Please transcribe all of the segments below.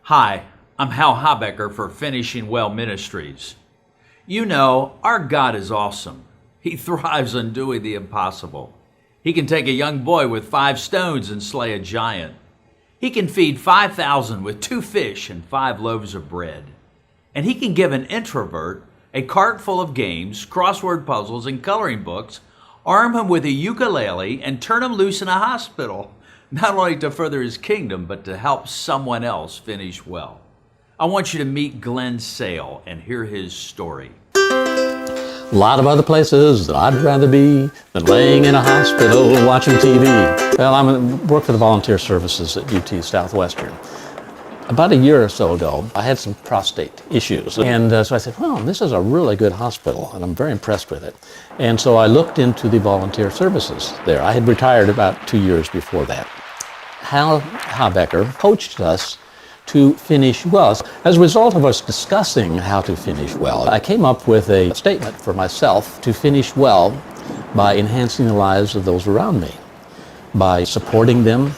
Hi, I'm Hal Habecker for Finishing Well Ministries. You know, our God is awesome. He thrives on doing the impossible. He can take a young boy with 5 stones and slay a giant. He can feed 5,000 with 2 fish and 5 loaves of bread. And he can give an introvert a cart full of games, crossword puzzles, and coloring books, arm him with a ukulele, and turn him loose in a hospital, not only to further his kingdom, but to help someone else finish well. I want you to meet Glen Sale and hear his story. A lot of other places that I'd rather be than laying in a hospital watching TV. Well, I work for the volunteer services at UT Southwestern. About a year or so ago, I had some prostate issues. And so I said, well, this is a really good hospital, and I'm very impressed with it. And so I looked into the volunteer services there. I had retired about 2 years before that. Hal Habecker coached us to finish well. As a result of us discussing how to finish well, I came up with a statement for myself to finish well by enhancing the lives of those around me, by supporting them,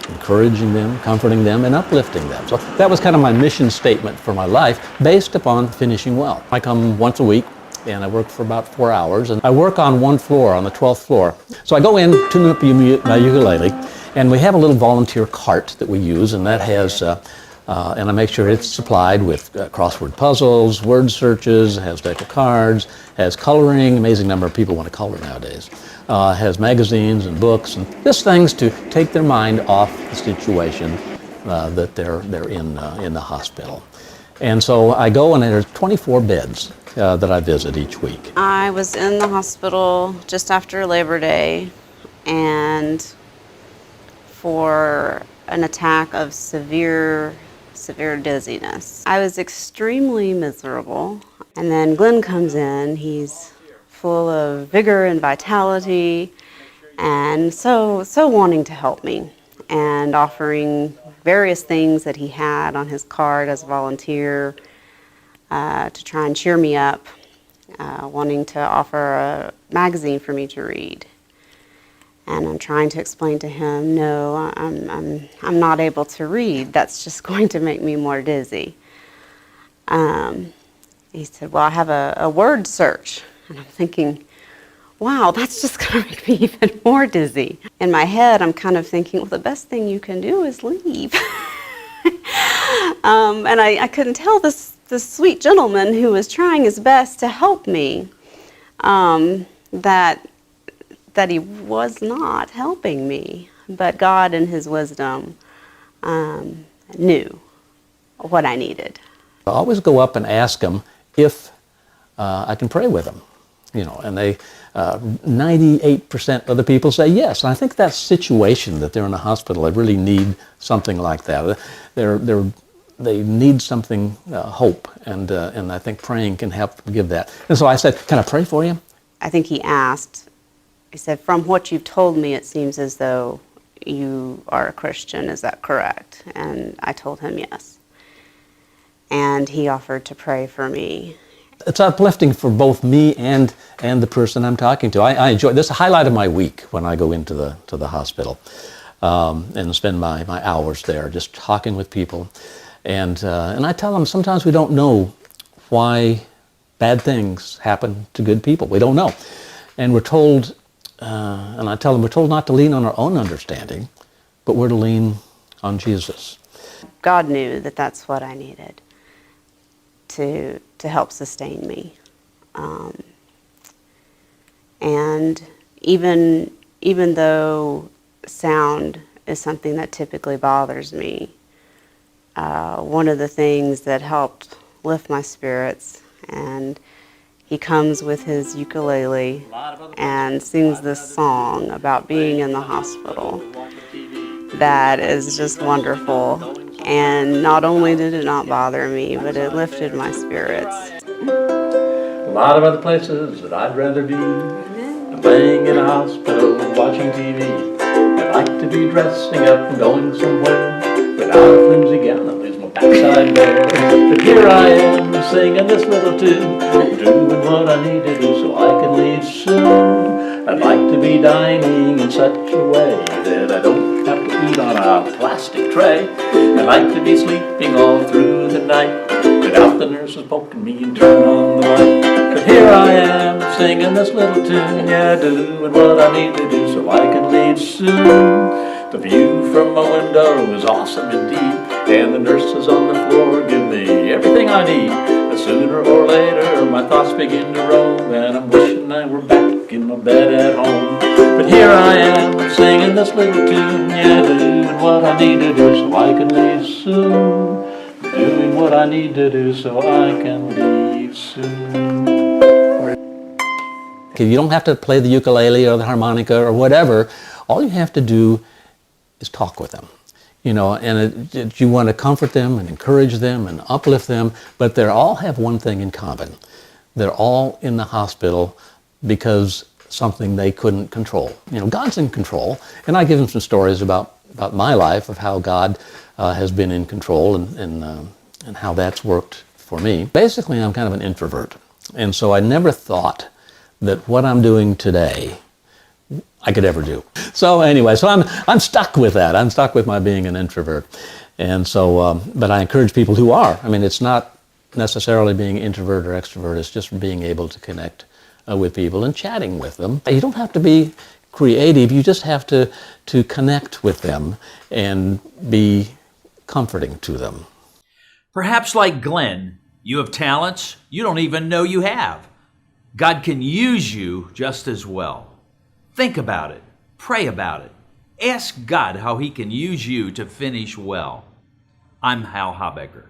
encouraging them, comforting them, and uplifting them. So that was kind of my mission statement for my life, based upon finishing well. I come once a week, and I work for about 4 hours, and I work on one floor, on the 12th floor. So I go in, tune up my ukulele, and we have a little volunteer cart that we use, and that has, and I make sure it's supplied with crossword puzzles, word searches, has deck of cards, has coloring, amazing number of people want to color nowadays, has magazines and books, and just things to take their mind off the situation that they're in the hospital. And so I go, and there's 24 beds that I visit each week. I was in the hospital just after Labor Day, and for an attack of severe dizziness. I was extremely miserable. And then Glenn comes in. He's full of vigor and vitality, and so wanting to help me, and offering various things that he had on his card as a volunteer to try and cheer me up, wanting to offer a magazine for me to read. And I'm trying to explain to him, no, I'm not able to read. That's just going to make me more dizzy. He said, well, I have a word search. And I'm thinking, wow, that's just going to make me even more dizzy. In my head, I'm kind of thinking, well, the best thing you can do is leave. And I couldn't tell this sweet gentleman who was trying his best to help me that he was not helping me. But God, in his wisdom, knew what I needed. I always go up and ask them if I can pray with them, and they 98% of the people say yes. And I think that situation that they're in a hospital, they really need something like that. They need something, hope, and I think praying can help give that. And so I said, can I pray for you? I think he asked, he said, from what you've told me, it seems as though you are a Christian. Is that correct? And I told him yes. And he offered to pray for me. It's uplifting for both me and the person I'm talking to. I enjoy this. Is a highlight of my week when I go into the hospital and spend my hours there just talking with people. And I tell them sometimes we don't know why bad things happen to good people. We don't know. And we're told, and I tell them, we're told not to lean on our own understanding, but we're to lean on Jesus. God knew that that's what I needed to help sustain me. And even though sound is something that typically bothers me, one of the things that helped lift my spirits, and he comes with his ukulele and sings this song about being in the hospital that is just wonderful. And not only did it not bother me, but it lifted my spirits. A lot of other places that I'd rather be than laying in a hospital watching TV. I'd like to be dressing up and going somewhere without a flimsy gown that leaves my backside bare. But here I am singing this little tune, doing what I need to do so I can leave soon. I'd like to be dining in such a way that I don't have to eat on a plastic tray. I'd like to be sleeping all through the night without the nurses poking me and turning on the light. But here I am singing this little tune, yeah, doing what I need to do so I can leave soon. The view from my window is awesome indeed, and the nurses on the floor give me everything I need. But sooner or later my thoughts begin to roam, and I'm wishing I were back in my bed at home. But here I am singing this little tune, yeah, doing what I need to do so I can leave soon. Doing what I need to do so I can leave soon. You don't have to play the ukulele or the harmonica or whatever. All you have to do is talk with them, you know, and you want to comfort them and encourage them and uplift them, but they all have one thing in common. They're all in the hospital because something they couldn't control. You know, God's in control, and I give them some stories about my life, of how God has been in control and how that's worked for me. Basically, I'm kind of an introvert, and so I never thought that what I'm doing today I could ever do. So anyway, so I'm stuck with that. I'm stuck with my being an introvert. And so, but I encourage people who are. I mean, it's not necessarily being introvert or extrovert. It's just being able to connect with people and chatting with them. You don't have to be creative. You just have to connect with them and be comforting to them. Perhaps like Glenn, you have talents you don't even know you have. God can use you just as well. Think about it. Pray about it. Ask God how He can use you to finish well. I'm Hal Habecker.